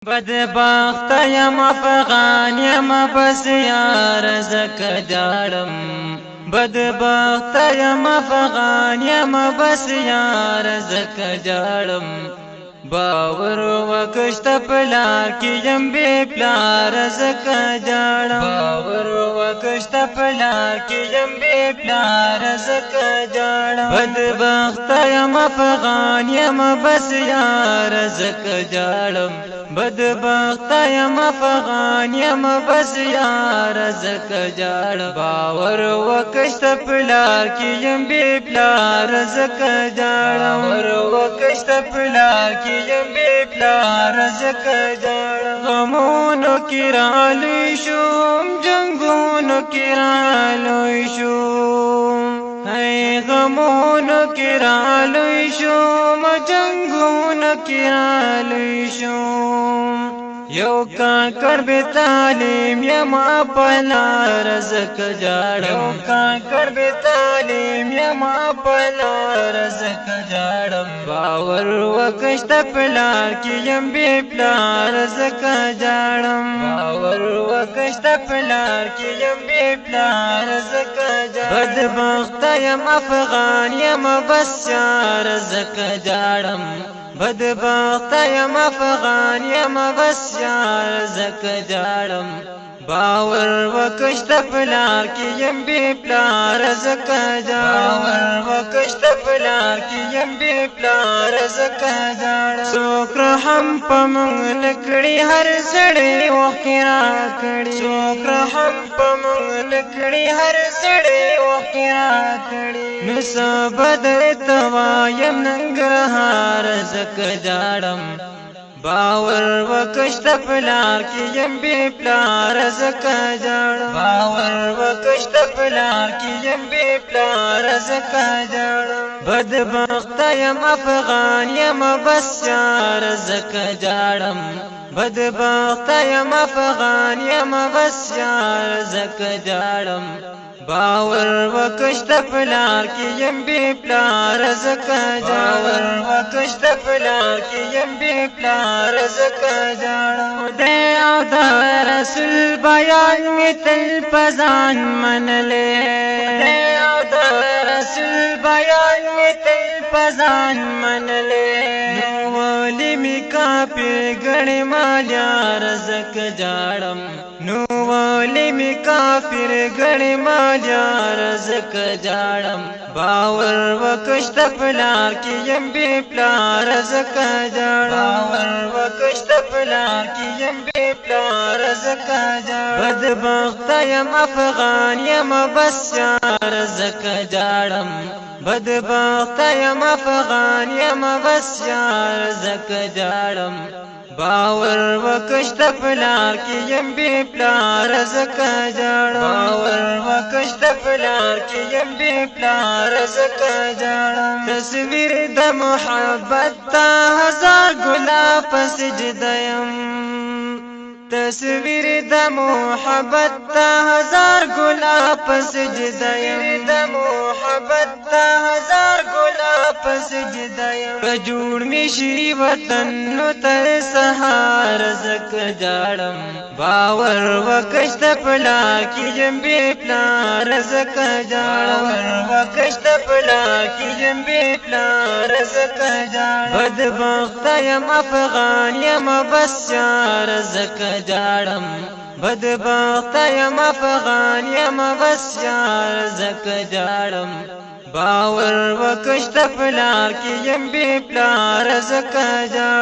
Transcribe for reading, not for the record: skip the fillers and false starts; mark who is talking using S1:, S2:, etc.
S1: بدبخته یم افغان یم بس یار زکه جاړم بدبخته یم افغان یم بس یار زکه جاړم باور وکشت پلار کی یم بے پلار زکه جاړم باور وکشت پلار کی یم بے پلار زکه جاړم بدبخته یم افغان یم بس یار زکه جاړم بدبخته یم افغان یم بس یار زکه جاړم باور وکشت پلار کی یم بے پلار زکه جاړم باور وکشت پلار کی یم بے پلار زکه جاړم غمونو کی رالوی شوم جنگونو کی رالوی شوم هی غمونو کی رالوی شوم جنگونو کی رالوی شوم یو کاکړ به تعلیم یم پلار زکه جاړم یو کاکړ به تعلیم یم پلار زکه جاړم باور وکشت پلار کی یم بے پلار زکه جاړم باور وکشت پلار کی یم بے پلار زکه جاړم بدبخته یم افغان یم بس یار زکه جاړم بدبخته یم افغان یم بس یار زکه جاړم باور وکشت پلار کی یم بے پلار زکه جاړم باور وکشت پلار کی یم بے پلار زکه جاړم څوک رحم پمنګ نکړي هر سړی وخت راکړي څوک رحم پمنګ نکړي هر سړی وخت راکړي نو سبد توایم ننګرهار زکه جاړم باور وکشت پلار کی یم بے پلار زکه جاړم باور وکشت پلار کی یم بے پلار زکه جاړم بدبخته یم افغان یم بس یار زکه جاړم بدبخته یم افغان یم بس یار زکه جاړم باور وکشت پلار کی یم بے پلار زکه جاړم باور وکشت پلار کی یم بے پلار زکه جاړم خدای او د رسول بیان می تل پزان منلې خدای او د رسول بیان می تل پزان منلې ولی می کافر غړې مال یار زکه جاړم نو ولی می کافر غړې مال یار زکه جاړم باور وکشت پلار کی یم بے پلار زکه جاړم باور وکشت پلار کی یم بے پلار زکه جاړم بدبخته یم افغان یم بس یار زکه جاړم بدبخته یم افغان یم بس یار زکه جاړم باور وکشت پلار کی یم بے پلار زکه جاړم باور وکشت پلار کی یم بے پلار زکه جاړم تصویر د محبت تا هزار ګلاب سجده یم تصویر د محبت تا هزار ګلاب سجده یم د محبت تا هزار ګلاب سجده یم جوړ می شي وطن نو تر سهار زکه جاړم باور وکشت پلار کی یم بے پلار زکه جاړم باور وکشت پلار کی یم بے پلار زکه جاړم بدبخته یم افغان یم بس یار زکه جاړم بدبخته یم افغان یم بس یار زکه جاړم باور وکشت پلار کی یم بے پلار زکه جاړم